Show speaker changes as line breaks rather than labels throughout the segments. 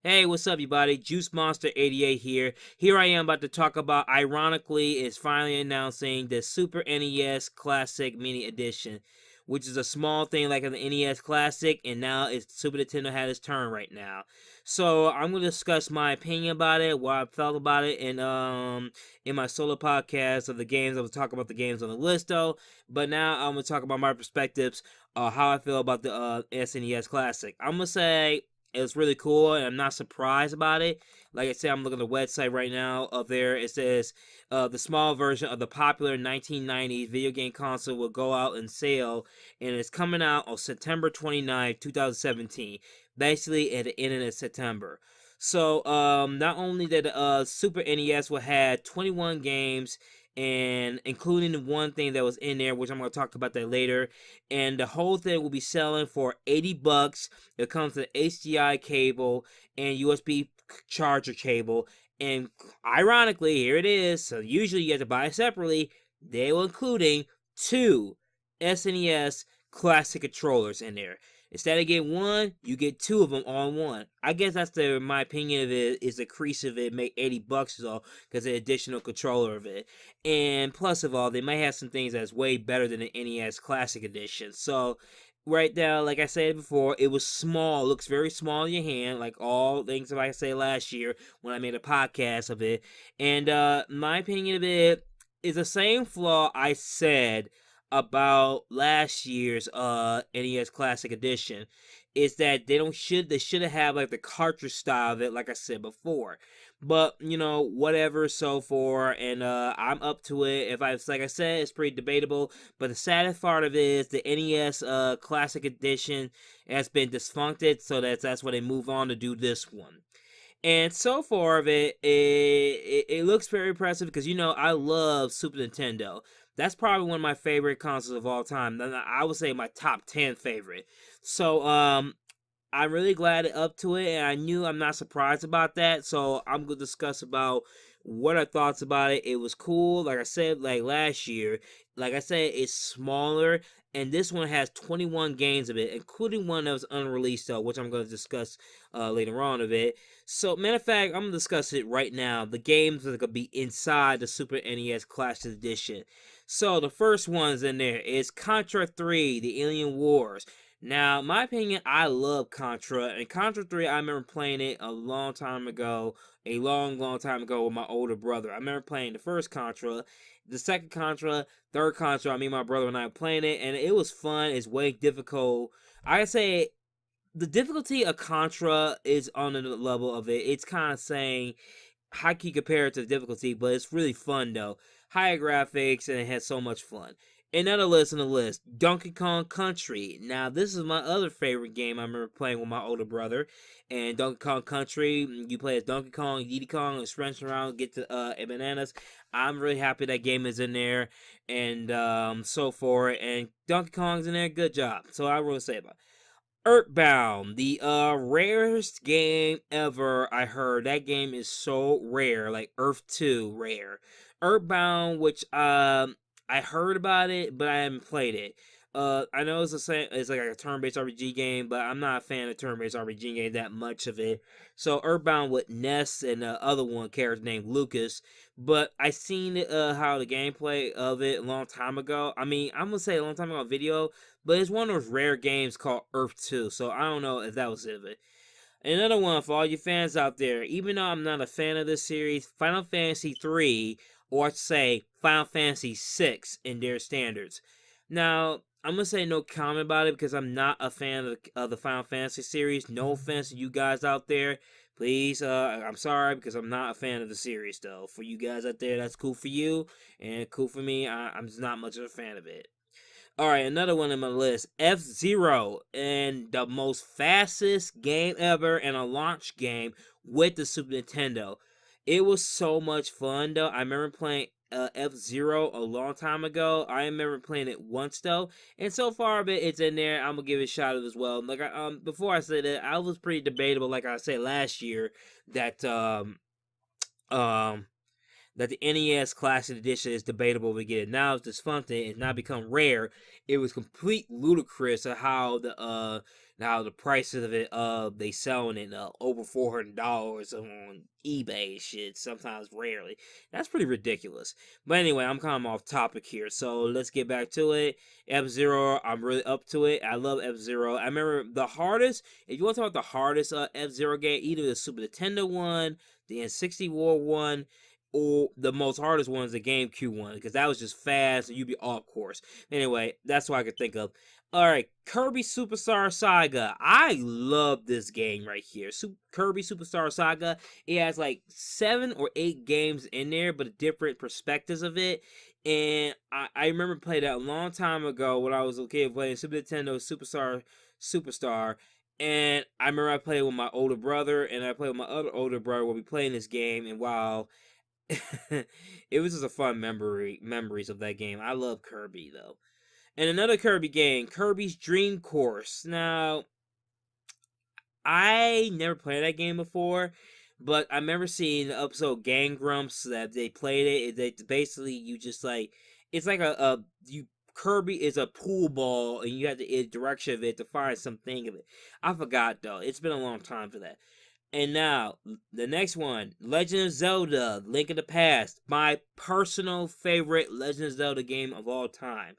Hey, what's up, everybody? Juice Monster 88 here. Here I am about to talk about, ironically, is finally announcing the Super NES Classic Mini Edition, which is a small thing like an NES Classic, and now it's Super Nintendo had its turn right now. So I'm gonna discuss my opinion about it, what I felt about it, and in my solo podcast of the games. I will talk about the games on the list though, but now I'm gonna talk about my perspectives, how I feel about the SNES Classic. I'm gonna say it's really cool, and I'm not surprised about it. Like I said, I'm looking at the website right now. Up there, it says the small version of the popular 1990s video game console will go out and sale, and it's coming out on September 29th, 2017. Basically, at the end of September. So, not only that, Super NES will have 21 games, and including the one thing that was in there, which I'm going to talk about that later. And the whole thing will be selling for $80. It comes with HDI cable and USB charger cable. And ironically, here it is. So usually you have to buy it separately. They will including two SNES classic controllers in there. Instead of getting one, you get two of them on one. I guess that's my opinion of it, is the increase of it make $80 is all because the additional controller of it. And plus of all, they might have some things that's way better than the NES Classic Edition. So right now, like I said before, it was small, looks very small in your hand, like all things that I said last year when I made a podcast of it. And my opinion of it is the same flaw I said about last year's NES Classic Edition, is that they should have like the cartridge style of it, like I said before. But whatever so far, and I'm up to it. If I like I said, it's pretty debatable. But the saddest part of it is the NES Classic Edition has been defuncted, so that's why they move on to do this one. And so far of it looks very impressive because I love Super Nintendo. That's probably one of my favorite consoles of all time. I would say my top 10 favorite. So I'm really glad up to it, and I'm not surprised about that. So I'm gonna discuss about what I thoughts about it. It was cool, like I said, like last year. Like I said, it's smaller, and this one has 21 games of it, including one that was unreleased though, which I'm gonna discuss later on of it. So, matter of fact, I'm gonna discuss it right now. The games that are gonna be inside the Super NES Classic Edition. So the first one's in there is Contra 3: The Alien Wars. Now, my opinion, I love Contra, and Contra 3, I remember playing it a long time ago, a long, long time ago with my older brother. I remember playing the first Contra, the second Contra, third Contra. I mean, my brother and I were playing it, and it was fun. It's way difficult. I say the difficulty of Contra is on the level of it. It's kind of saying how can you compare it to the difficulty, but it's really fun though. Higher graphics, and it has so much fun. Another list on the list, Donkey Kong Country. Now, this is my other favorite game I remember playing with my older brother. And Donkey Kong Country, you play as Donkey Kong, Diddy Kong, and sprint around, get to bananas. I'm really happy that game is in there, and so forth. And Donkey Kong's in there, good job. So I will say about it. Earthbound, the rarest game ever. I heard that game is so rare, like Earth 2 rare. Earthbound, which I heard about it, but I haven't played it. I know it's the same. It's like a turn-based RPG game, but I'm not a fan of turn-based RPG game that much of it. So Earthbound with Ness and the other one character named Lucas. But I seen how the gameplay of it a long time ago. I mean, I'm gonna say a long time ago on video, but it's one of those rare games called Earth 2. So I don't know if that was it. But another one for all you fans out there. Even though I'm not a fan of this series, Final Fantasy 3, or say Final Fantasy 6 in their standards. Now, I'm gonna say no comment about it because I'm not a fan of the Final Fantasy series. No offense to you guys out there. Please, I'm sorry because I'm not a fan of the series though. For you guys out there, that's cool for you and cool for me. I'm just not much of a fan of it. All right, another one on my list, F-Zero, and the most fastest game ever and a launch game with the Super Nintendo. It was so much fun though. I remember playing F-Zero a long time ago. I remember playing it once though, and so far of it's in there. I'm gonna give it a shot as well. Like before I said that, I was pretty debatable. Like I said last year, that um that the NES Classic Edition is debatable to get it. Now it's dysfunctional. It's now become rare. It was complete ludicrous of how Now the prices of it, they selling it over $400 on eBay and shit. Sometimes, rarely. That's pretty ridiculous. But anyway, I'm kind of off topic here, so let's get back to it. F-Zero, I'm really up to it. I love F-Zero. I remember the hardest. If you want to talk about the hardest F-Zero game, either the Super Nintendo one, the N64 one, or the most hardest one is the GameCube one, because that was just fast and you'd be off course. Anyway, that's what I could think of. Alright, Kirby Superstar Saga. I love this game right here. Kirby Superstar Saga. It has like 7 or 8 games in there, but different perspectives of it. And I remember playing that a long time ago when I was a kid playing Super Nintendo Superstar. And I remember I played with my older brother, and I played with my other older brother when we playing this game. And wow, it was just a fun memories of that game. I love Kirby though. And another Kirby game, Kirby's Dream Course. Now, I never played that game before, but I remember seeing the episode Gang Grumps that they played it. They basically you just like it's like Kirby is a pool ball and you have the direction of it to find something of it. I forgot though. It's been a long time for that. And now, the next one, Legend of Zelda, Link in the Past. My personal favorite Legend of Zelda game of all time.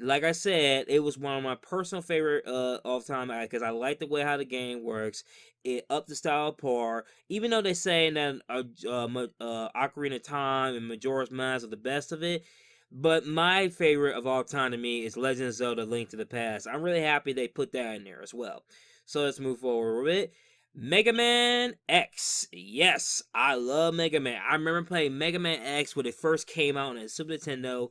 Like I said, it was one of my personal favorite of time because I like the way how the game works. It up the style of par. Even though they say that Ocarina of Time and Majora's Mask are the best of it, but my favorite of all time to me is Legend of Zelda: Link to the Past. I'm really happy they put that in there as well. So let's move forward with it. Mega Man X. Yes, I love Mega Man. I remember playing Mega Man X when it first came out on the Super Nintendo,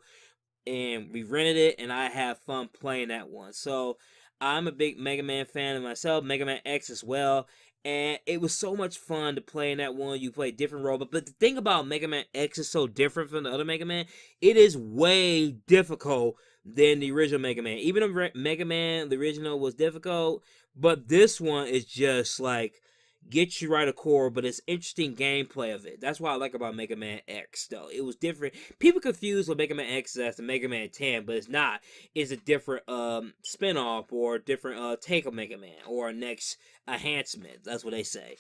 and we rented it, and I have fun playing that one. So I'm a big Mega Man fan of myself, Mega Man X as well, and it was so much fun to play in that one. You play different robots, but the thing about Mega Man X is so different from the other Mega Man. It is way difficult than the original Mega Man. Even though Mega Man, the original, was difficult, but this one is just like get you right a core, but it's interesting gameplay of it. That's what I like about Mega Man X, though. It was different. People confuse what Mega Man X is as the Mega Man 10, but it's not. It's a different spin-off or a different take of Mega Man or a next enhancement. That's what they say.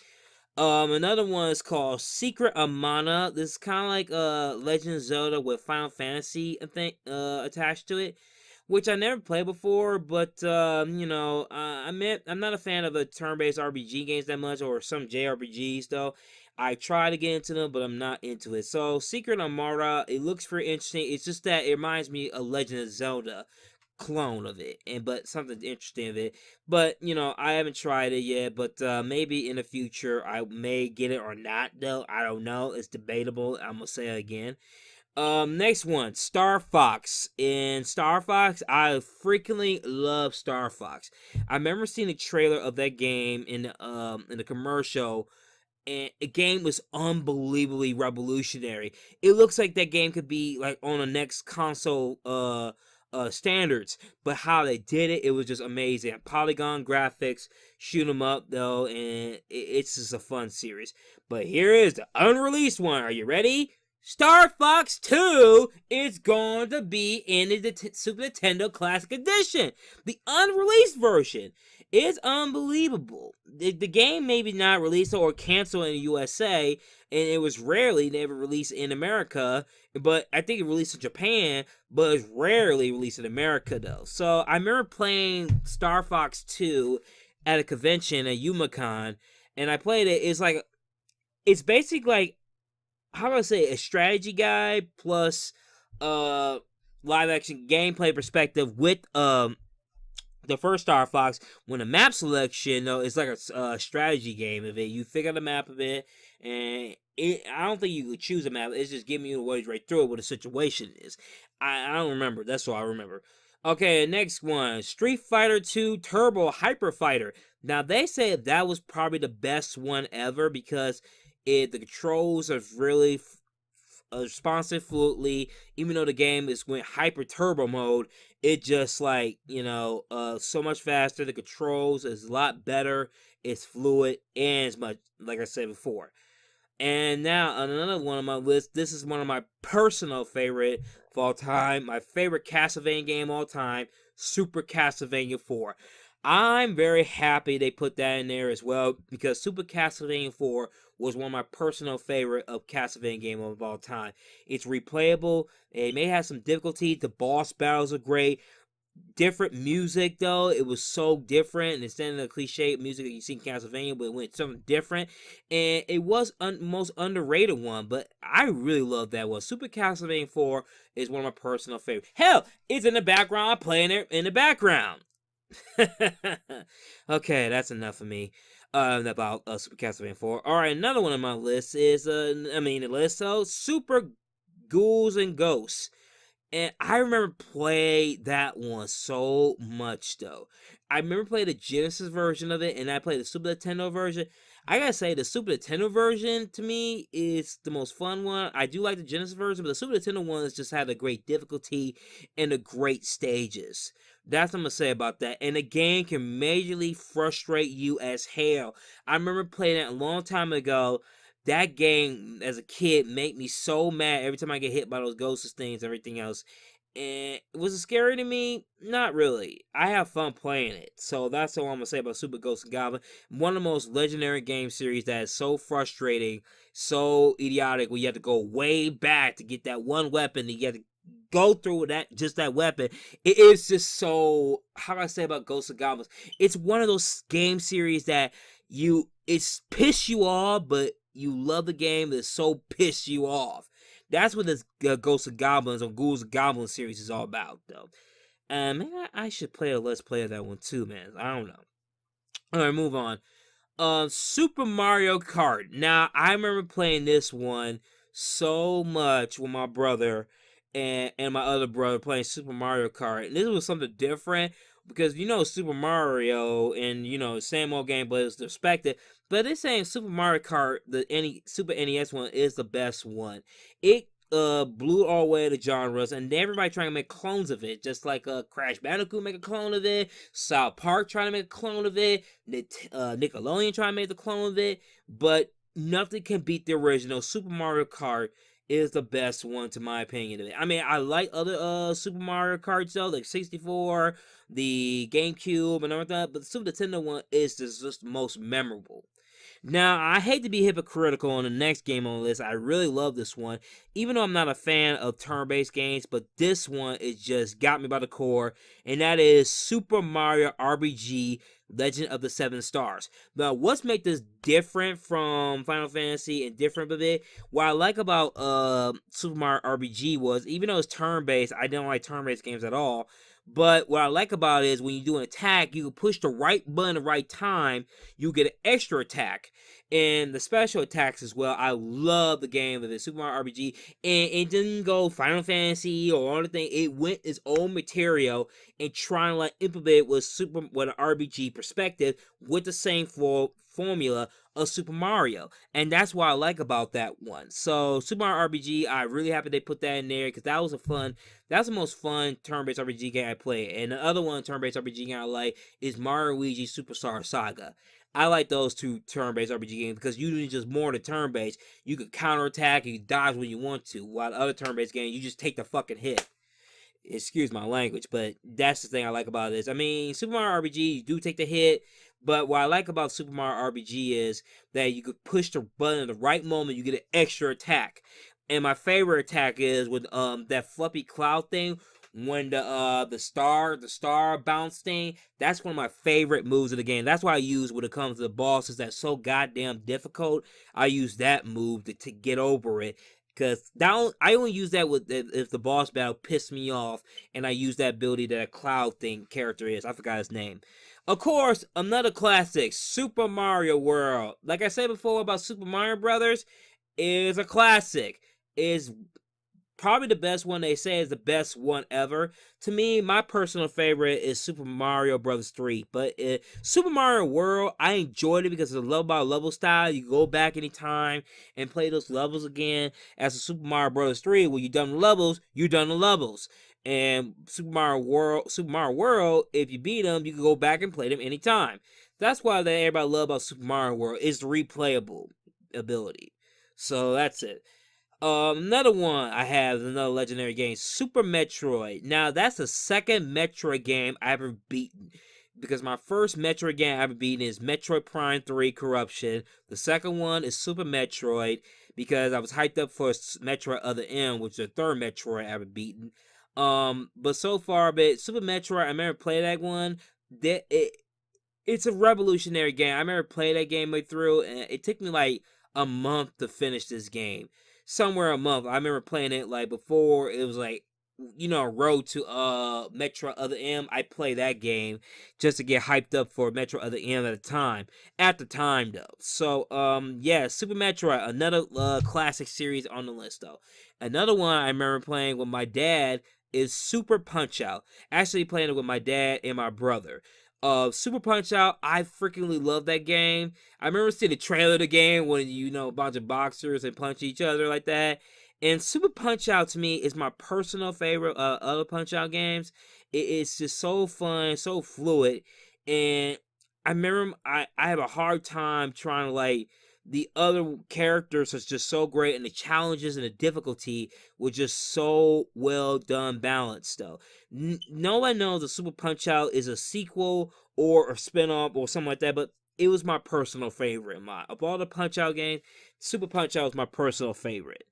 Another one is called Secret of Mana. This is kind of like Legend of Zelda with Final Fantasy, I think, attached to it, which I never played before. But I'm not a fan of the turn-based RPG games that much, or some JRPGs though. I try to get into them, but I'm not into it. So Secret of Mana, it looks pretty interesting. It's just that it reminds me of Legend of Zelda clone of it, but something interesting of it. But I haven't tried it yet, but maybe in the future I may get it or not though. I don't know, it's debatable. I'm gonna say it again. Next one, Star Fox. In Star Fox, I frequently love Star Fox. I remember seeing a trailer of that game in the commercial, and the game was unbelievably revolutionary. It looks like that game could be like on the next console standards, but how they did it, it was just amazing. Polygon graphics, shoot 'em up though, and it's just a fun series. But here is the unreleased one. Are you ready? Star Fox 2 is going to be in the Super Nintendo Classic Edition. The unreleased version is unbelievable. The game maybe not released or canceled in the USA, and it was rarely never released in America, but I think it released in Japan, but it's rarely released in America though. So I remember playing Star Fox 2 at a convention at YumaCon, and I played it. It's basically like, how do I say, a strategy guide plus live action gameplay perspective with the first Star Fox. When the map selection though, it's like a strategy game of it. You figure the map of it, and I don't think you could choose a map. It's just giving you the ways right through it what the situation is. I don't remember. That's all I remember. Okay, next one, Street Fighter 2 Turbo Hyper Fighter. Now they say that was probably the best one ever because the controls are really responsive fluidly. Even though the game went hyper turbo mode, it just so much faster. The controls is a lot better. It's fluid and it's much, like I said before. And now another one on my list. This is one of my personal favorite of all time. My favorite Castlevania game of all time, Super Castlevania 4. I'm very happy they put that in there as well because Super Castlevania 4 was one of my personal favorite of Castlevania game of all time. It's replayable. It may have some difficulty. The boss battles are great. Different music though, it was so different. And instead of the cliche music that you see in Castlevania, but it went something different, and it was most underrated one. But I really love that one. Super Castlevania 4 is one of my personal favorites. Hell, it's in the background. I'm playing it in the background. Okay, that's enough of me. About Super Castlevania 4. All right, another one on my list is the list. So Super Ghouls and Ghosts. And I remember playing that one so much though. I remember playing the Genesis version of it, and I played the Super Nintendo version. I gotta say, the Super Nintendo version to me is the most fun one. I do like the Genesis version, but the Super Nintendo one has just had a great difficulty and the great stages. That's what I'm gonna say about that. And the game can majorly frustrate you as hell. I remember playing it a long time ago. That game as a kid made me so mad every time I get hit by those ghosts things, everything else. And was it scary to me? Not really. I have fun playing it. So that's all I'm gonna say about Super Ghosts and Goblin. One of the most legendary game series that is so frustrating, so idiotic. Where you have to go way back to get that one weapon. And you have to go through that weapon. It is just so. How can I say about Ghosts and Goblins? It's one of those game series that it's piss you off, but you love the game that so piss you off. That's what this Ghosts and Goblins or Ghouls and Goblins series is all about, though. Maybe I should play a Let's Play of that one too, man. I don't know. All right, move on. Super Mario Kart. Now, I remember playing this one so much with my brother and my other brother playing Super Mario Kart. And this was something different because Super Mario and same old game, but it's respected. But they're saying Super Mario Kart, Super NES one, is the best one. It blew all the way to genres, and everybody trying to make clones of it, just like Crash Bandicoot make a clone of it, South Park trying to make a clone of it, Nickelodeon trying to make the clone of it, but nothing can beat the original. Super Mario Kart is the best one to my opinion. I mean, I like other Super Mario Karts though, like 64, the GameCube, and everything, but the Super Nintendo one is just the most memorable. Now, I hate to be hypocritical on the next game on the list. I really love this one, even though I'm not a fan of turn-based games, but this one is just got me by the core, and that is Super Mario RPG Legend of the Seven Stars. Now, what's make this different from Final Fantasy and different a bit? What I like about Super Mario RPG was, even though it's turn-based, I don't like turn-based games at all. But what I like about it is when you do an attack, you can push the right button at the right time, you get an extra attack. And the special attacks as well. I love the game of the Super Mario RPG. And it didn't go Final Fantasy or all the thing. It went its own material and trying to like implement it with an RPG perspective with the same formula of Super Mario. And that's what I like about that one. So Super Mario RPG, I'm really happy they put that in there because that's the most fun turn-based RPG game I played. And the other one turn-based RPG game I like is Mario Luigi Superstar Saga. I like those two turn-based RPG games because usually just more than turn-based. You can counterattack and you dodge when you want to. While the other turn-based game, you just take the fucking hit. Excuse my language, but that's the thing I like about this. I mean, Super Mario RPG, you do take the hit, but what I like about Super Mario RPG is that you could push the button at the right moment, you get an extra attack. And my favorite attack is with that fluffy cloud thing when the star bounce thing. That's one of my favorite moves of the game. That's what I use when it comes to the bosses that's so goddamn difficult. I use that move to get over it. Cause I only use that if the boss battle pissed me off, and I use that ability that a cloud thing character is. I forgot his name. Of course, another classic, Super Mario World. Like I said before about Super Mario Brothers, is a classic. Is probably the best one. They say is the best one ever. To me, my personal favorite is Super Mario Bros. 3. But Super Mario World, I enjoyed it because it's a level style. You go back anytime and play those levels again. As a Super Mario Bros. 3, when you're done the levels, you're done the levels. And Super Mario World, if you beat them, you can go back and play them anytime. That's why everybody love about Super Mario World is the replayable ability. So that's it. Another one I have is another legendary game, Super Metroid. Now, that's the second Metroid game I ever beaten. because my first Metroid game I've ever beaten is Metroid Prime 3 Corruption. The second one is Super Metroid, because I was hyped up for Metroid Other M, which is the third Metroid I've ever beaten. But so far, Super Metroid, I remember playing that one. It's a revolutionary game. I remember playing that game way through, and it took me like a month to finish this game. Somewhere a month. I remember playing it like before it was like, Road to Metro Other M. I played that game just to get hyped up for Metro Other M at the time. At the time though. So yeah, Super Metroid, another classic series on the list though. Another one I remember playing with my dad is Super Punch Out. Actually playing it with my dad and my brother. Super Punch Out, I freakingly love that game. I remember seeing the trailer of the game when a bunch of boxers and punch each other like that. And Super Punch Out to me is my personal favorite other Punch Out games. It's just so fun, so fluid, and I remember I have a hard time trying to like the other characters is just so great, and the challenges and the difficulty were just so well done, balanced though. No one knows that Super Punch Out is a sequel or a spin-off or something like that, but it was my personal favorite. Of all the Punch Out games, Super Punch Out was my personal favorite.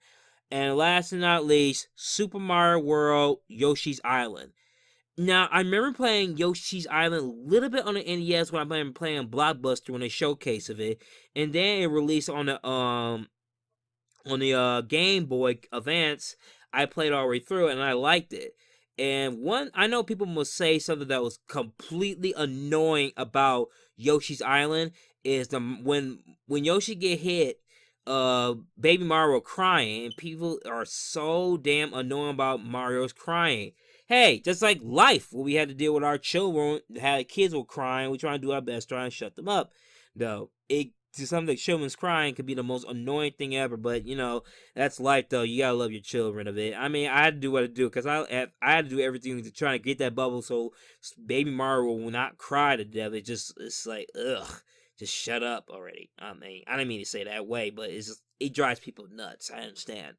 And last and not least, Super Mario World Yoshi's Island. Now, I remember playing Yoshi's Island a little bit on the NES when I remember playing Blockbuster when they showcase of it, and then it released on the Game Boy Advance. I played all the way through it, and I liked it. And I know people must say something that was completely annoying about Yoshi's Island is when Yoshi get hit, Baby Mario crying, and people are so damn annoying about Mario's crying. Hey, just like life, where we had to deal with our children, had kids were crying, we try to do our best, trying to shut them up. Though to something children's crying could be the most annoying thing ever, but that's life though. You gotta love your children a bit. I mean, I had to do what I do because I had to do everything to try to get that bubble so Baby Mario will not cry to death. It's like ugh. Just shut up already. I mean, I didn't mean to say that way, but it drives people nuts. I understand.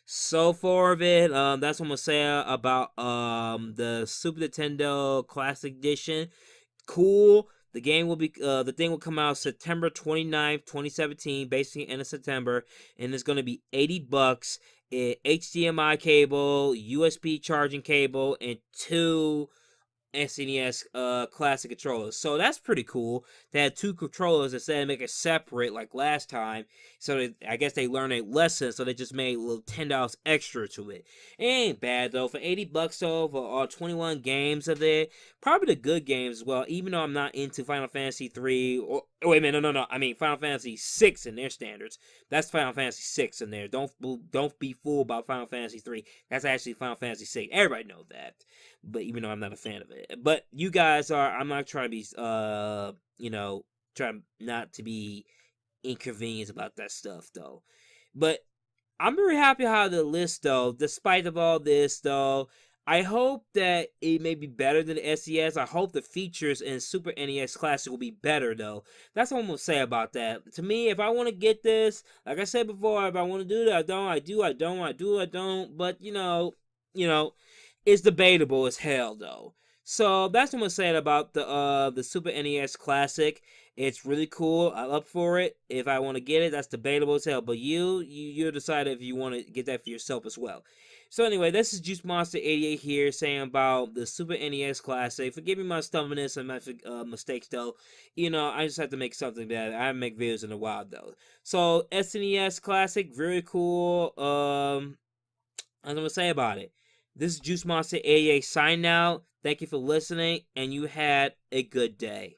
So far of it, that's what I'm gonna say about the Super Nintendo Classic Edition. Cool. The thing will come out September 29th, 2017, basically end of September, and it's gonna be $80. HDMI cable, USB charging cable, and two SNES classic controllers. So that's pretty cool. They had two controllers instead of make it separate like last time. So I guess they learned a lesson, so they just made a little $10 extra to it. It ain't bad though. For $80 though, for all 21 games of it. Probably the good games as well, even though I'm not into Final Fantasy 3 or wait a minute, no. I mean Final Fantasy 6 in their standards. That's Final Fantasy 6 in there. Don't be fooled about Final Fantasy 3. That's actually Final Fantasy 6. Everybody knows that. But even though I'm not a fan of it. But you guys are, I'm not trying to be trying not to be inconvenienced about that stuff though. But I'm very happy how the list though, despite of all this though, I hope that it may be better than the SES. I hope the features in Super NES Classic will be better though. That's what I'm gonna say about that. To me, if I want to get this, like I said before, if I want to do that, I don't. But it's debatable as hell though. So that's what I'm gonna say about the Super NES Classic. It's really cool. I'm up for it. If I want to get it, that's debatable as hell. But you decide if you want to get that for yourself as well. So anyway, this is Juice Monster 88 here saying about the Super NES Classic. Forgive me my stubbornness and my mistakes though. I just have to make something that I haven't made videos in a while though. So SNES Classic, very cool. I'm gonna say about it. This is Juice Monster 88 signing out. Thank you for listening, and you had a good day.